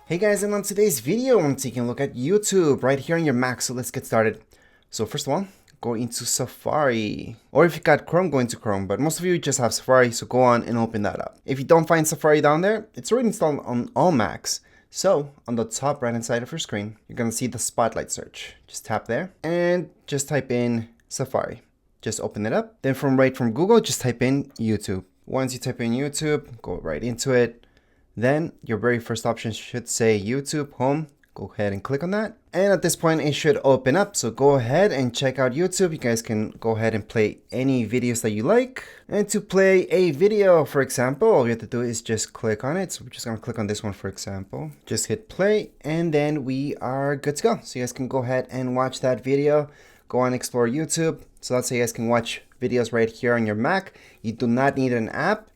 Hey guys, and on today's video, I'm taking a look at YouTube right here on your Mac, so let's get started. So first of all, go into Safari. Or if you got Chrome, go into Chrome, but most of you just have Safari, so go on and open that up. If you don't find Safari down there, it's already installed on all Macs. So on the top right hand side of your screen, you're gonna see the Spotlight search. Just tap there and just type in Safari. Just open it up. Then from Google, just type in YouTube. Once you type in YouTube, go right into it. Then your very first option should say YouTube Home. Go ahead and click on that. And at this point, it should open up. So go ahead and check out YouTube. You guys can go ahead and play any videos that you like. And to play a video, for example, all you have to do is just click on it. So we're just gonna click on this one, for example. Just hit play and then we are good to go. So you guys can go ahead and watch that video. Go on explore YouTube. So that's how you guys can watch videos right here on your Mac. You do not need an app.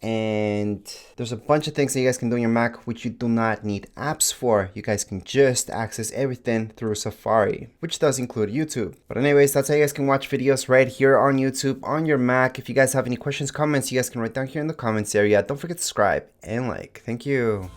And there's a bunch of things that you guys can do on your Mac which you do not need apps for. You guys can just access everything through Safari, which does include YouTube. But anyways, that's how you guys can watch videos right here on YouTube on your Mac. If you guys have any questions, comments, you guys can write down here in the comments area. Don't forget to subscribe and like. Thank you.